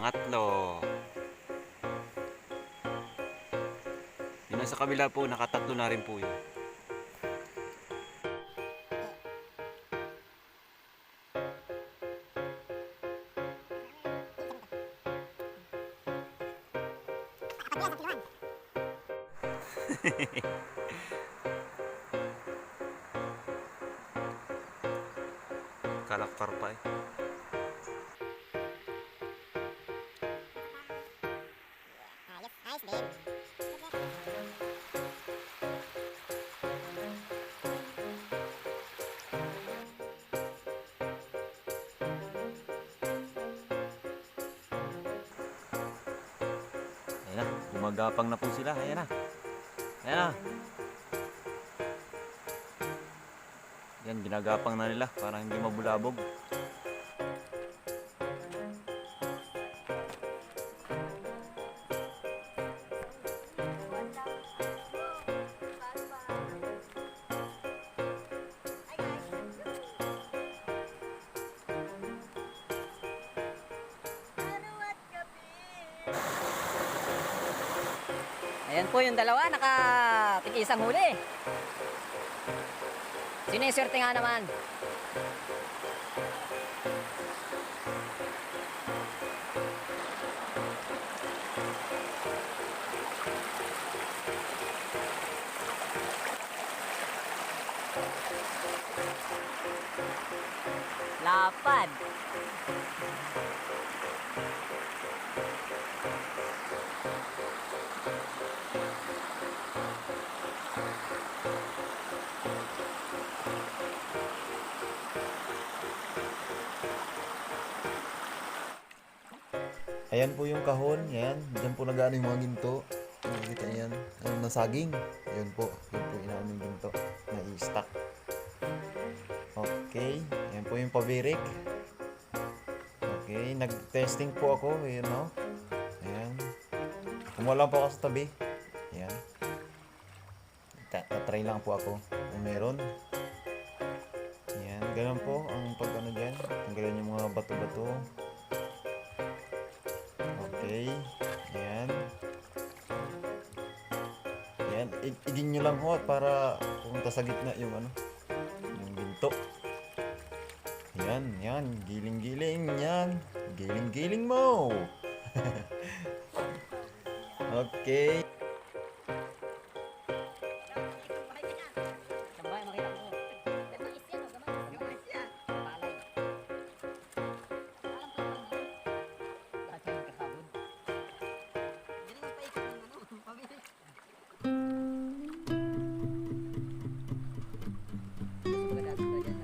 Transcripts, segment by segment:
Pangatlo. Yung nasa kabila po, nakatatlo na rin po yun. Kalakpar pa eh. Ayos din. Ayan na, gumagapang na po sila. Ayan na. Ayan na. Yan, ginagapang na nila para hindi mabulabog. Ayan po yung dalawa, nakatig-isang huli. Siniswerte nga naman. Lapad. Ayan po yung kahon, yan. Diyan po nag-ano yung mga ginto. Nakikita yan. Ang nasaging. Ayun po. Yun po inaano yung ginto. Na-i-stack. Okay. Ayan po yung pabirik. Okay. Nag-testing po ako. Ayan o. Ayan. Kumuha lang po ako sa tabi. Ayan. Tatry lang po ako kung meron. Ayan. Ganun po ang pag-ano dyan. Tanggalin yung mga bato-bato. Okay, ayan. Ayan, igin nyo lang ho para pumunta sa gitna yung ano, yung ginto. Ayan, yan, giling-giling, yan. Giling-giling mo. Okay. Sabay, makita mo. Gamais yan, oh, gamais. Gamais yan. Palay. Alam ko naman. Bakit kayo kakabod? Galing yung paikot ng ano, pabili. Gusto ko dati ko dyan.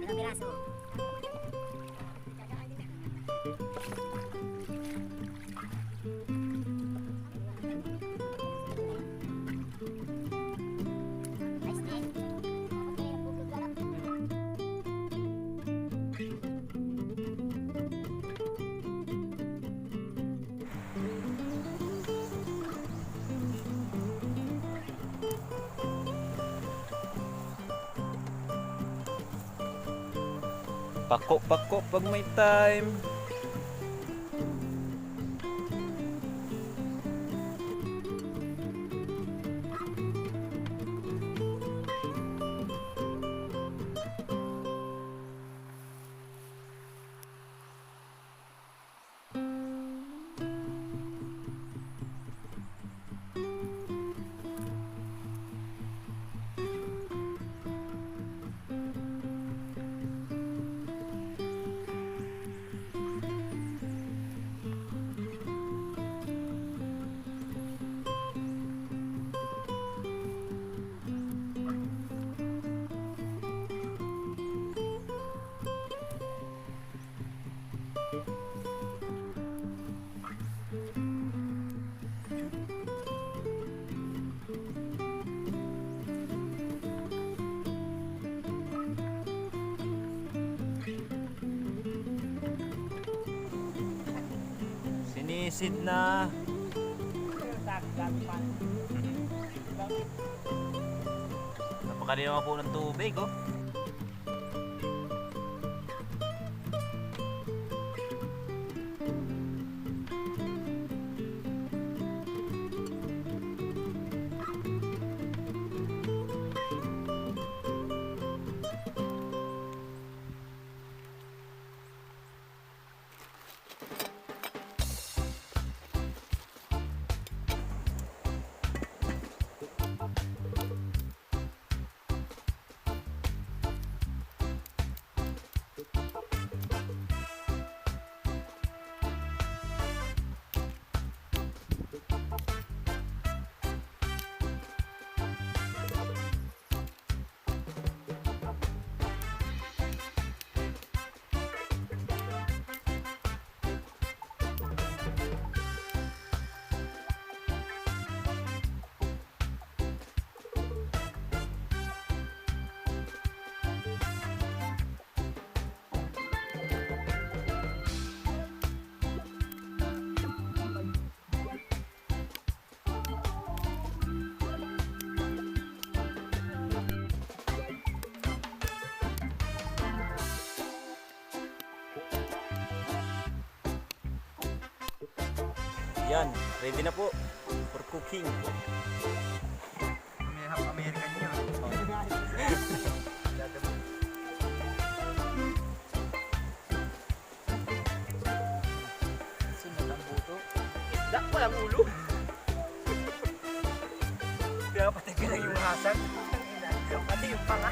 Ilang piraso? Pako-pako pag may time. Sinisid na. Napakaliwa po ng tubig, oh. Yan, ready na po for cooking. May half American niya. Sunod ang buto. Dak, walang ulo. Kaya pati ka lang yung hasag. Pati yung panga.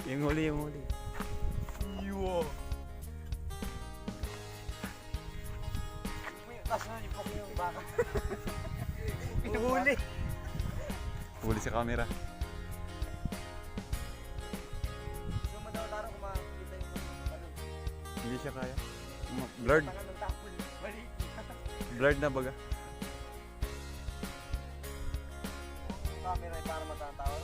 Yung huli, yung huli. Iyo. Tapos na yung pok yung baka. Pinuhuli. Huli sa camera. Gusto mo daw larang kung makakita yung ano. Hindi siya kaya. Blurred. Tangan ng tapon. Mali. Blurred na baga. Camera ay para matatawa.